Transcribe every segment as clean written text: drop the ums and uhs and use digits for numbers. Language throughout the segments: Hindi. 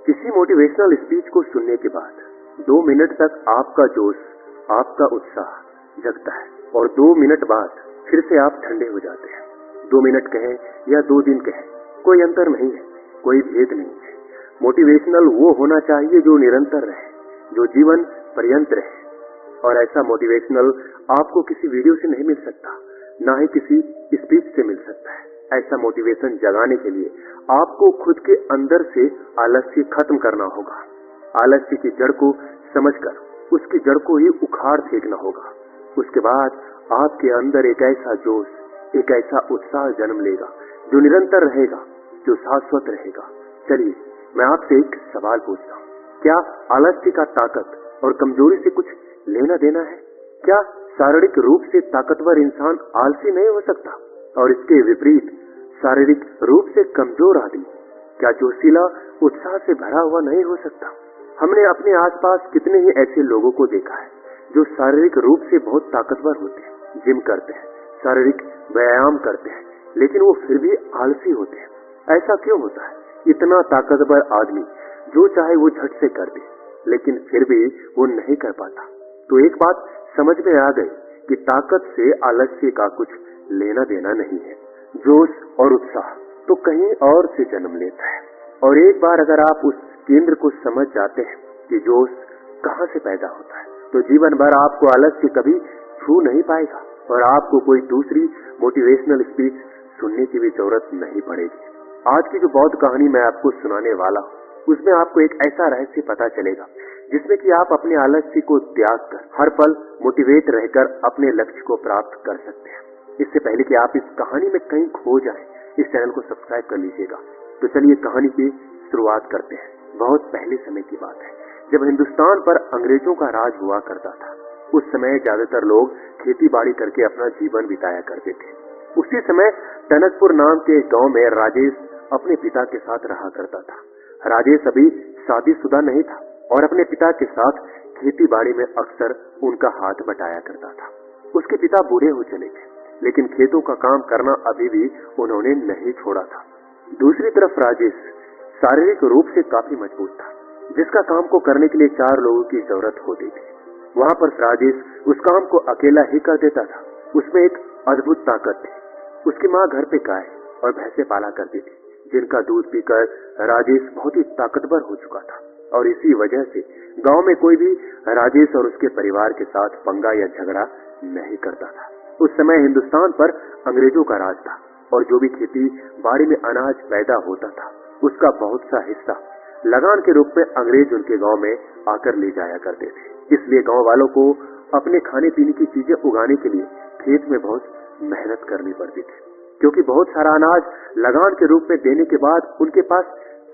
किसी मोटिवेशनल स्पीच को सुनने के बाद 2 मिनट तक आपका जोश, आपका उत्साह जगता है और 2 मिनट बाद फिर से आप ठंडे हो जाते हैं। 2 मिनट कहें या 2 दिन कहें, कोई अंतर नहीं है, कोई भेद नहीं है। मोटिवेशनल वो होना चाहिए जो निरंतर रहे, जो जीवन पर्यंत रहे। और ऐसा मोटिवेशनल आपको किसी वीडियो से नहीं मिल सकता, ना ही किसी स्पीच से मिल सकता है। ऐसा मोटिवेशन जगाने के लिए आपको खुद के अंदर से आलस्य खत्म करना होगा। आलस्य की जड़ को समझकर उसकी जड़ को ही उखाड़ फेंकना होगा। उसके बाद आपके अंदर एक ऐसा जोश, एक ऐसा उत्साह जन्म लेगा जो निरंतर रहेगा, जो शाश्वत रहेगा। चलिए मैं आपसे एक सवाल पूछता हूँ, क्या आलस्य का ताकत और कमजोरी से कुछ लेना देना है? क्या शारीरिक रूप से ताकतवर इंसान आलसी नहीं हो सकता? और इसके विपरीत शारीरिक रूप से कमजोर आदमी क्या जोशीला, उत्साह से भरा हुआ नहीं हो सकता? हमने अपने आसपास कितने ही ऐसे लोगों को देखा है जो शारीरिक रूप से बहुत ताकतवर होते हैं, जिम करते हैं, शारीरिक व्यायाम करते हैं, लेकिन वो फिर भी आलसी होते हैं। ऐसा क्यों होता है? इतना ताकतवर आदमी जो चाहे वो झट से कर दे, लेकिन फिर भी वो नहीं कर पाता। तो एक बात समझ में आ गई कि ताकत से आलस्य का कुछ लेना देना नहीं है। जोश और उत्साह तो कहीं और से जन्म लेता है। और एक बार अगर आप उस केंद्र को समझ जाते हैं कि जोश कहां से पैदा होता है, तो जीवन भर आपको आलस्य कभी छू नहीं पाएगा और आपको कोई दूसरी मोटिवेशनल स्पीच सुनने की भी जरूरत नहीं पड़ेगी। आज की जो बौद्ध कहानी मैं आपको सुनाने वाला हूँ, उसमें आपको एक ऐसा रहस्य पता चलेगा जिसमें कि आप अपने आलस्य को त्याग कर हर पल मोटिवेट रहकर अपने लक्ष्य को प्राप्त कर सकते हैं। इससे पहले कि आप इस कहानी में कहीं खो जाएं, इस चैनल को सब्सक्राइब कर लीजिएगा। तो चलिए कहानी की शुरुआत करते हैं। बहुत पहले समय की बात है, जब हिंदुस्तान पर अंग्रेजों का राज हुआ करता था। उस समय ज्यादातर लोग खेती बाड़ी करके अपना जीवन बिताया करते थे। उसी समय टनकपुर नाम के गांव में राजेश अपने पिता के साथ रहा करता था। राजेश अभी शादीशुदा नहीं था और अपने पिता के साथ खेती बाड़ी में अक्सर उनका हाथ बटाया करता था। उसके पिता बूढ़े हो चले थे, लेकिन खेतों का काम करना अभी भी उन्होंने नहीं छोड़ा था। दूसरी तरफ राजेश शारीरिक रूप से काफी मजबूत था, जिसका काम को करने के लिए 4 लोगों की जरूरत होती थी। वहां पर राजेश उस काम को अकेला ही कर देता था। उसमें एक अद्भुत ताकत थी। उसकी माँ घर पे गाय और भैंसे पाला करती थी, जिनका दूध पीकर राजेश बहुत ही ताकतवर हो चुका था। और इसी वजह से गांव में कोई भी राजेश और उसके परिवार के साथ पंगा या झगड़ा नहीं करता था। उस समय हिंदुस्तान पर अंग्रेजों का राज था और जो भी खेती बाड़ी में अनाज पैदा होता था, उसका बहुत सा हिस्सा लगान के रूप में अंग्रेज उनके गांव में आकर ले जाया करते थे। इसलिए गांव वालों को अपने खाने पीने की चीजें उगाने के लिए खेत में बहुत मेहनत करनी पड़ती थी, क्योंकि बहुत सारा अनाज लगान के रूप में देने के बाद उनके पास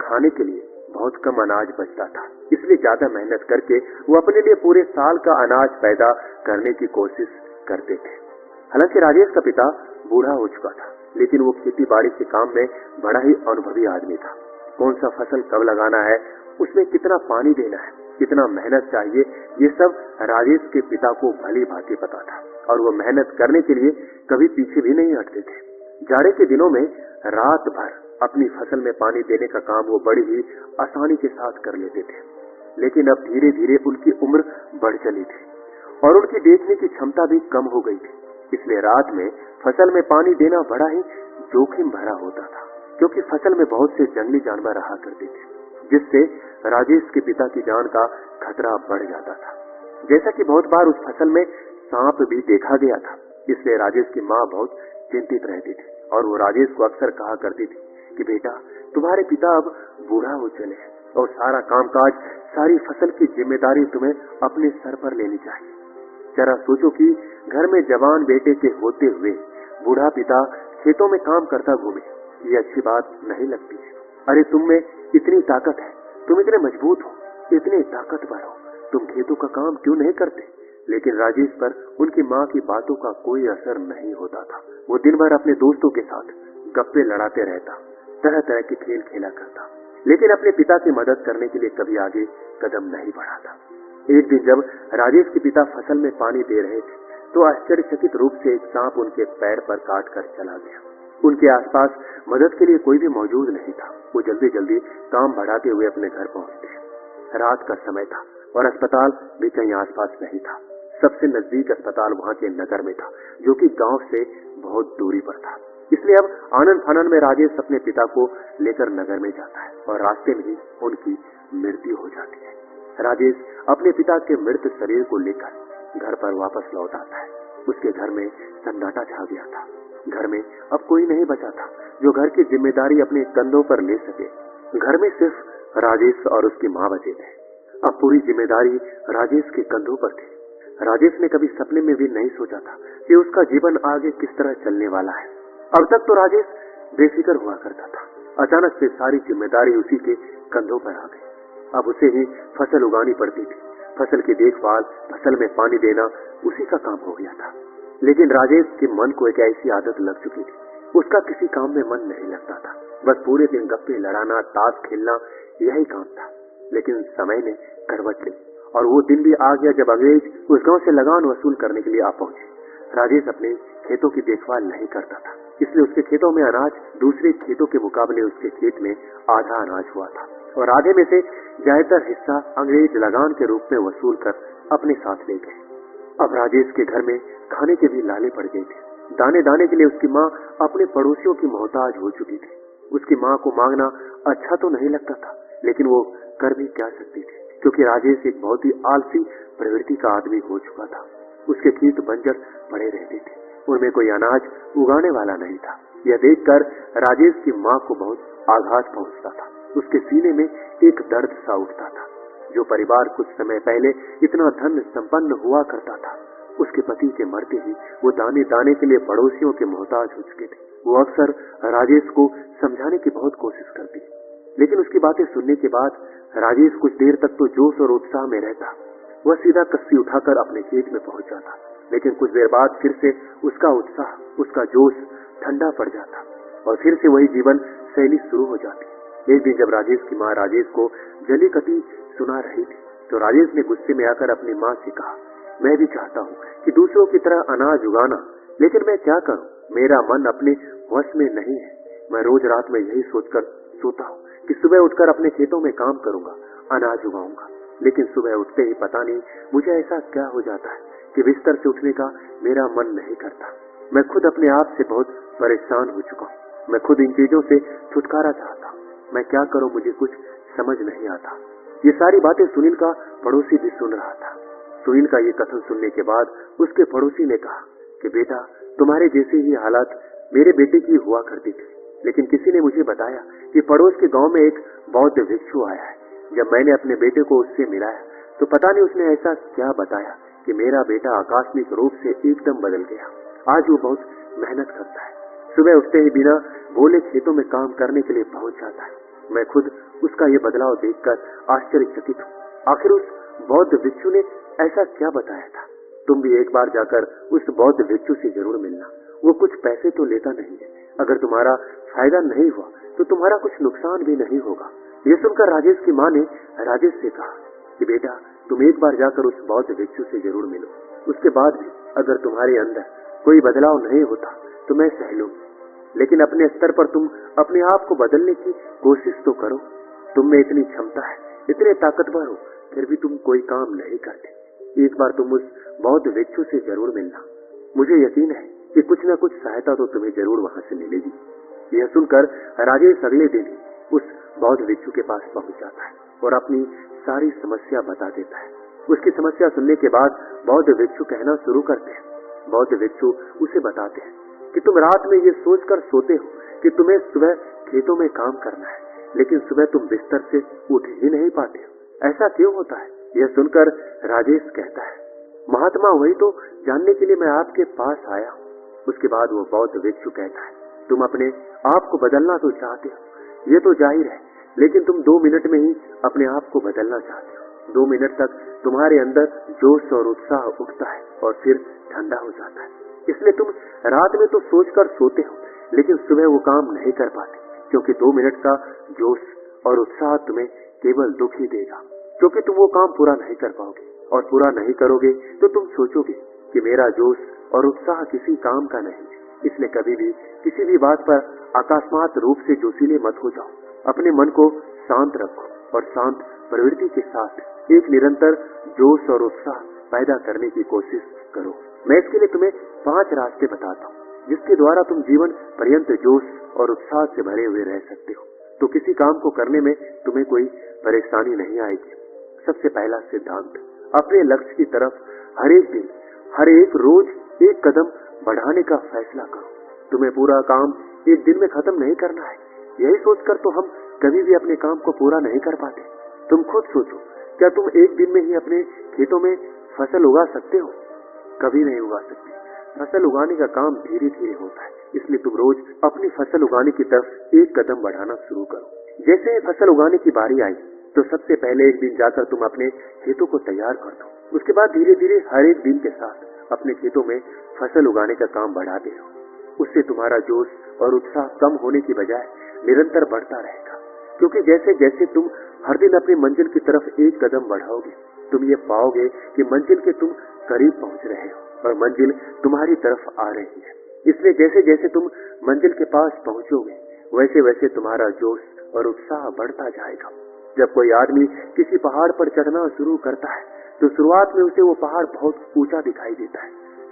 खाने के लिए बहुत कम अनाज बचता था। इसलिए ज्यादा मेहनत करके वो अपने लिए पूरे साल का अनाज पैदा करने की कोशिश करते थे। हालांकि राजेश का पिता बूढ़ा हो चुका था, लेकिन वो खेती बाड़ी के काम में बड़ा ही अनुभवी आदमी था। कौन सा फसल कब लगाना है, उसमें कितना पानी देना है, कितना मेहनत चाहिए, ये सब राजेश के पिता को भली भांति पता था और वो मेहनत करने के लिए कभी पीछे भी नहीं हटते थे। जाड़े के दिनों में रात भर अपनी फसल में पानी देने का काम वो बड़ी ही आसानी के साथ कर लेते थे। लेकिन अब धीरे धीरे उनकी उम्र बढ़ चली थी और उनकी देखने की क्षमता भी कम हो गई थी। इसलिए रात में फसल में पानी देना बड़ा ही जोखिम भरा होता था, क्योंकि फसल में बहुत से जंगली जानवर रहा करते थे, जिससे राजेश के पिता की जान का खतरा बढ़ जाता था। जैसा कि बहुत बार उस फसल में सांप भी देखा गया था, इसलिए राजेश की माँ बहुत चिंतित रहती थी और वो राजेश को अक्सर कहा करती थी कि बेटा, तुम्हारे पिता अब बूढ़ा हो चले हैं और सारा कामकाज, सारी फसल की जिम्मेदारी तुम्हें अपने सर पर लेनी चाहिए। जरा सोचो कि घर में जवान बेटे के होते हुए बूढ़ा पिता खेतों में काम करता घूमे, ये अच्छी बात नहीं लगती है। अरे तुम में इतनी ताकत है, तुम इतने मजबूत हो, इतने ताकतवर हो, तुम खेतों का काम क्यों नहीं करते? लेकिन राजेश पर उनकी माँ की बातों का कोई असर नहीं होता था। वो दिन भर अपने दोस्तों के साथ गप्पे लड़ाते रहता, तरह तरह के खेल खेला करता, लेकिन अपने पिता की मदद करने के लिए कभी आगे कदम नहीं बढ़ाता। एक दिन जब राजेश के पिता फसल में पानी दे रहे थे, तो आश्चर्यचकित रूप से एक सांप उनके पैर पर काट कर चला गया। उनके आसपास मदद के लिए कोई भी मौजूद नहीं था। वो जल्दी जल्दी काम बढ़ाते हुए अपने घर पहुंचते। रात का समय था और अस्पताल भी कहीं आसपास नहीं था। सबसे नजदीक अस्पताल वहां के नगर में था, जो कि गांव से बहुत दूरी पर था। इसलिए अब आनन फानन में राजेश अपने पिता को लेकर नगर में जाता है और रास्ते में ही उनकी मृत्यु हो जाती है। राजेश अपने पिता के मृत शरीर को लेकर घर पर वापस लौट आता है। उसके घर में सन्नाटा छा गया था। घर में अब कोई नहीं बचा था जो घर की जिम्मेदारी अपने कंधों पर ले सके। घर में सिर्फ राजेश और उसकी माँ बचे थे। अब पूरी जिम्मेदारी राजेश के कंधों पर थी। राजेश ने कभी सपने में भी नहीं सोचा था कि उसका जीवन आगे किस तरह चलने वाला है। अब तक तो राजेश बेफिक्र हुआ करता था। अचानक से सारी जिम्मेदारी उसी के कंधों पर आ गई। अब उसे ही फसल उगानी पड़ती थी। फसल की देखभाल, फसल में पानी देना उसी का काम हो गया था। लेकिन राजेश के मन को एक ऐसी आदत लग चुकी थी, उसका किसी काम में मन नहीं लगता था। बस पूरे दिन गप्पे लड़ाना, ताश खेलना, यही काम था। लेकिन समय ने करवट ली और वो दिन भी आ गया जब अंग्रेज उस गांव से लगान वसूल करने के लिए आ पहुंचे। राजेश अपने खेतों की देखभाल नहीं करता था, इसलिए उसके खेतों में अनाज दूसरे खेतों के मुकाबले उसके खेत में आधा अनाज हुआ था और आधे में से ज्यादातर हिस्सा अंग्रेज लगान के रूप में वसूल कर अपने साथ ले गए। अब राजेश के घर में खाने के भी लाले पड़ गए थे। दाने दाने के लिए उसकी माँ अपने पड़ोसियों की मोहताज हो चुकी थी। उसकी माँ को मांगना अच्छा तो नहीं लगता था, लेकिन वो कर भी क्या सकती थी, क्योंकि राजेश एक बहुत ही आलसी प्रवृत्ति का आदमी हो चुका था। उसके खेत बंजर पड़े रहते थे, उनमें कोई अनाज उगाने वाला नहीं था। यह देखकर राजेश की माँ को बहुत आघात पहुंचता था। उसके सीने में एक दर्द सा उठता था। जो परिवार कुछ समय पहले इतना धन संपन्न हुआ करता था, उसके पति के मरते ही वो दाने दाने के लिए पड़ोसियों के मोहताज हो चुके थे। वो अक्सर राजेश को समझाने की बहुत कोशिश करती, लेकिन उसकी बातें सुनने के बाद राजेश कुछ देर तक तो जोश और उत्साह में रहता। वह सीधा कस्सी उठाकर अपने खेत में पहुंच जाता, लेकिन कुछ देर बाद फिर से उसका उत्साह, उसका जोश ठंडा पड़ जाता और फिर से वही जीवन शैली शुरू हो जाती। एक दिन जब राजेश की माँ राजेश को जली कटी सुना रही थी, तो राजेश ने गुस्से में आकर अपनी माँ से कहा, मैं भी चाहता हूँ कि दूसरों की तरह अनाज उगाना, लेकिन मैं क्या करूँ, मेरा मन अपने वश में नहीं है। मैं रोज रात में यही सोचकर सोता हूँ कि सुबह उठकर अपने खेतों में काम करूंगा, अनाज उगाऊंगा, लेकिन सुबह उठते ही पता नहीं मुझे ऐसा क्या हो जाता है कि बिस्तर से उठने का मेरा मन नहीं करता। मैं खुद अपने आप से बहुत परेशान हो चुका हूँ। मैं खुद इन चीजों से छुटकारा चाहता हूँ। मैं क्या करूँ, मुझे कुछ समझ नहीं आता। ये सारी बातें सुनील का पड़ोसी भी सुन रहा था। सुनील का ये कथन सुनने के बाद उसके पड़ोसी ने कहा कि बेटा, तुम्हारे जैसे ही हालात मेरे बेटे की हुआ करती थी, लेकिन किसी ने मुझे बताया कि पड़ोस के गांव में एक बौद्ध भिक्षु आया है। जब मैंने अपने बेटे को उससे मिलाया तो पता नहीं उसने ऐसा क्या बताया कि मेरा बेटा आकस्मिक रूप से एकदम बदल गया। आज वो बहुत मेहनत करता है, सुबह उठते ही बिना बोले खेतों में काम करने के लिए पहुंच जाता है। मैं खुद उसका ये बदलाव देखकर आश्चर्यचकित हूँ। आखिर उस बौद्ध भिक्षु ने ऐसा क्या बताया था? तुम भी एक बार जाकर उस बौद्ध भिक्षु से जरूर मिलना। वो कुछ पैसे तो लेता नहीं है। अगर तुम्हारा फायदा नहीं हुआ तो तुम्हारा कुछ नुकसान भी नहीं होगा। ये सुनकर राजेश की माँ ने राजेश से कहा कि बेटा, तुम एक बार जाकर उस बौद्ध भिक्षु से जरूर मिलो। उसके बाद भी अगर तुम्हारे अंदर कोई बदलाव नहीं होता तो मैं सह लूंगी, लेकिन अपने स्तर पर तुम अपने आप को बदलने की कोशिश तो करो। तुम में इतनी क्षमता है, इतने ताकतवर हो, फिर भी तुम कोई काम नहीं करते। एक बार तुम उस बौद्ध भिक्षु से जरूर मिलना। मुझे यकीन है कि कुछ न कुछ सहायता तो तुम्हें जरूर वहां से मिलेगी। यह सुनकर राजेश अगले दिन ही उस बौद्ध भिक्षु के पास पहुंच जाता है और अपनी सारी समस्या बता देता है। उसकी समस्या सुनने के बाद बौद्ध भिक्षु कहना शुरू करते हैं। बौद्ध भिक्षु उसे बताते हैं कि तुम रात में ये सोचकर सोते हो कि तुम्हें सुबह खेतों में काम करना है, लेकिन सुबह तुम बिस्तर से उठ ही नहीं पाते हो। ऐसा क्यों होता है? यह सुनकर राजेश कहता है, महात्मा, वही तो जानने के लिए मैं आपके पास आया हूँ। उसके बाद वो बौद्ध भिक्षु कहता है, तुम अपने आप को बदलना तो चाहते हो, ये तो जाहिर है, लेकिन तुम 2 मिनट में ही अपने आप को बदलना चाहते हो। 2 मिनट तक तुम्हारे अंदर जोश और उत्साह उठता है और फिर ठंडा हो जाता है। इसलिए तुम रात में तो सोचकर सोते हो, लेकिन सुबह वो काम नहीं कर पाते, क्योंकि 2 मिनट का जोश और उत्साह तुम्हें केवल दुख ही देगा, क्योंकि तुम वो काम पूरा नहीं कर पाओगे, और पूरा नहीं करोगे तो तुम सोचोगे कि मेरा जोश और उत्साह किसी काम का नहीं, इसलिए कभी भी किसी भी बात पर अकस्मात रूप से जोशीले मत हो जाओ। अपने मन को शांत रखो और शांत प्रवृत्ति के साथ एक निरंतर जोश और उत्साह पैदा करने की कोशिश करो। मैं इसके लिए तुम्हें 5 रास्ते बताता हूँ जिसके द्वारा तुम जीवन पर्यंत जोश और उत्साह से भरे हुए रह सकते हो, तो किसी काम को करने में तुम्हें कोई परेशानी नहीं आएगी। सबसे पहला सिद्धांत, अपने लक्ष्य की तरफ हर एक दिन, हर एक रोज एक कदम बढ़ाने का फैसला करो। तुम्हें पूरा काम एक दिन में खत्म नहीं करना है। यही सोचकर तो हम कभी भी अपने काम को पूरा नहीं कर पाते। तुम खुद सोचो, क्या तुम एक दिन में ही अपने खेतों में फसल उगा सकते हो? कभी नहीं उगा सकते। फसल उगाने का काम धीरे धीरे होता है, इसलिए तुम रोज अपनी फसल उगाने की तरफ एक कदम बढ़ाना शुरू करो। जैसे फसल उगाने की बारी आई तो सबसे पहले एक दिन जाकर तुम अपने खेतों को तैयार कर दो। उसके बाद धीरे धीरे हर एक दिन के साथ अपने खेतों में फसल उगाने का काम बढ़ाते रहो। उससे तुम्हारा जोश और उत्साह कम होने की बजाय निरंतर बढ़ता रहेगा, क्योंकि जैसे जैसे तुम हर दिन अपनी मंजिल की तरफ एक कदम बढ़ाओगे, तुम ये पाओगे कि मंजिल के तुम करीब पहुंच रहे हो और मंजिल तुम्हारी तरफ आ रही है। इसलिए जैसे जैसे तुम मंजिल के पास पहुंचोगे, वैसे वैसे तुम्हारा जोश और उत्साह बढ़ता जाएगा। जब कोई आदमी किसी पहाड़ पर चढ़ना शुरू करता है तो शुरुआत में उसे वो पहाड़ बहुत ऊंचा दिखाई देता है।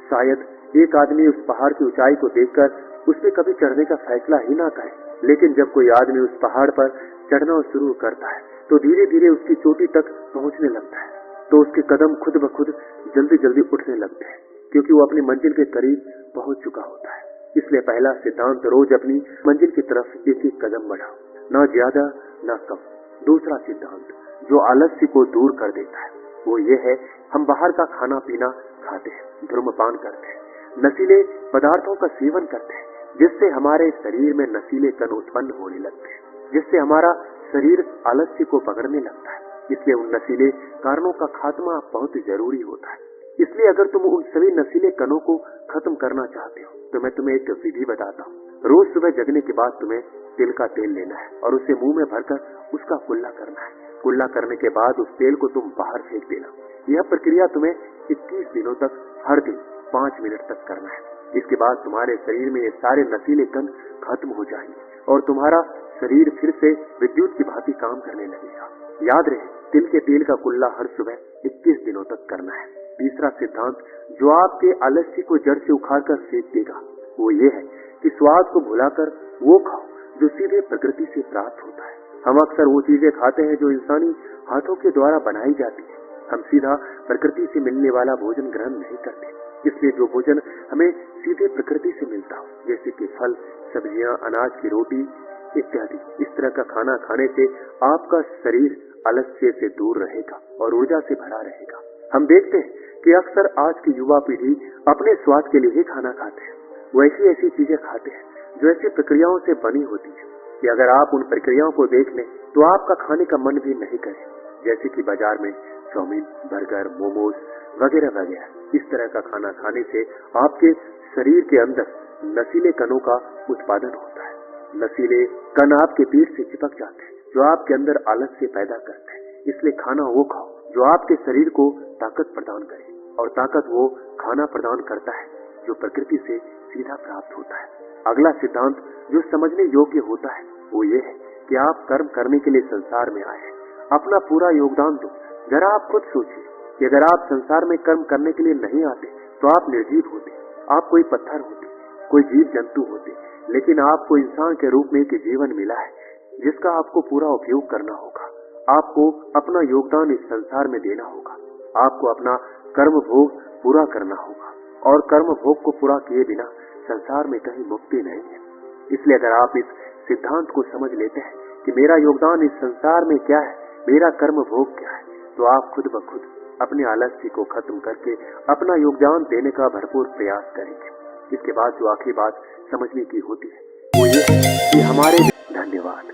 शायद एक आदमी उस पहाड़ की ऊंचाई को देखकर उस पर कभी चढ़ने का फैसला ही ना करे, लेकिन जब कोई आदमी उस पहाड़ पर चढ़ना शुरू करता है तो धीरे धीरे उसकी चोटी तक पहुंचने लगता है, तो उसके कदम खुद ब खुद जल्दी जल्दी उठने लगते हैं, क्योंकि वो अपनी मंजिल के करीब पहुंच चुका होता है। इसलिए पहला सिद्धांत, रोज अपनी मंजिल की तरफ एक एक कदम बढ़ाओ, ना ज्यादा ना कम। दूसरा सिद्धांत, जो आलस्य को दूर कर देता है, वो ये है, हम बाहर का खाना पीना खाते हैं, धूम्रपान करते हैं, नशीले पदार्थों का सेवन करते हैं, जिससे हमारे शरीर में नशीले कण उत्पन्न होने लगते हैं, जिससे हमारा शरीर आलस्य को पकड़ने लगता है। इसलिए उन नशीले कारणों का खात्मा बहुत जरूरी होता है। इसलिए अगर तुम उन सभी नशीले कणों को खत्म करना चाहते हो तो मैं तुम्हें एक विधि बताता हूँ। रोज सुबह जगने के बाद तुम्हें तिल का तेल लेना है और उसे मुंह में भरकर उसका कुल्ला करना है। कुल्ला करने के बाद उस तेल को तुम बाहर फेंक देना। यह प्रक्रिया तुम्हें 21 दिनों तक हर दिन 5 मिनट तक करना है। इसके बाद तुम्हारे शरीर में ये सारे नशीले कण खत्म हो जाएंगे और तुम्हारा शरीर फिर से विद्युत की भांति काम करने लगेगा। याद रहे, तिल के तेल का कुल्ला हर सुबह 21 दिनों तक करना है। तीसरा सिद्धांत, जो आपके आलस्य को जड़ से उखाड़कर फेंक देगा, वो ये है कि स्वाद को भुलाकर वो खाओ जो सीधे प्रकृति से प्राप्त होता है। हम अक्सर वो चीजें खाते हैं जो इंसानी हाथों के द्वारा बनाई जाती है। हम सीधा प्रकृति से मिलने वाला भोजन ग्रहण नहीं करते। इसलिए जो भोजन हमें सीधे प्रकृति से मिलता हो, जैसे कि फल, सब्जियां, अनाज की रोटी इत्यादि, इस तरह का खाना खाने से आपका शरीर आलस्य से दूर रहेगा और ऊर्जा से भरा रहेगा। हम देखते हैं कि अक्सर आज की युवा पीढ़ी अपने स्वाद के लिए ही खाना खाते हैं। वो ऐसी ऐसी चीजें खाते हैं जो ऐसी प्रक्रियाओं से बनी होती है कि अगर आप उन प्रक्रियाओं को देख लें तो आपका खाने का मन भी नहीं करे। जैसे कि बाजार में चाउमीन, बर्गर, मोमोज वगैरह वगैरह। इस तरह का खाना खाने से आपके शरीर के अंदर नशीले कणों का उत्पादन होता है। नशीले कण आपके पेट से चिपक जाते हैं, जो आपके अंदर आलस्य पैदा करते हैं। इसलिए खाना वो खाओ जो आपके शरीर को ताकत प्रदान करे, और ताकत वो खाना प्रदान करता है जो प्रकृति से सीधा प्राप्त होता है। अगला सिद्धांत जो समझने योग्य होता है वो ये है कि आप कर्म करने के लिए संसार में आए हैं। अपना पूरा योगदान दो। जरा आप खुद सोचिए कि अगर आप संसार में कर्म करने के लिए नहीं आते तो आप निर्जीव होते, आप कोई पत्थर होते, कोई जीव जंतु होते, लेकिन आपको इंसान के रूप में एक जीवन मिला है जिसका आपको पूरा उपयोग करना होगा। आपको अपना योगदान इस संसार में देना होगा। आपको अपना कर्म भोग पूरा करना होगा, और कर्म भोग को पूरा किए बिना संसार में कहीं मुक्ति नहीं है। इसलिए अगर आप इस सिद्धांत को समझ लेते हैं कि मेरा योगदान इस संसार में क्या है, मेरा कर्म भोग क्या है, तो आप खुद ब खुद अपने आलस्य को खत्म करके अपना योगदान देने का भरपूर प्रयास करेंगे। इसके बाद जो आखिरी बात समझने की होती है वो ये है कि हमारे धन्यवाद।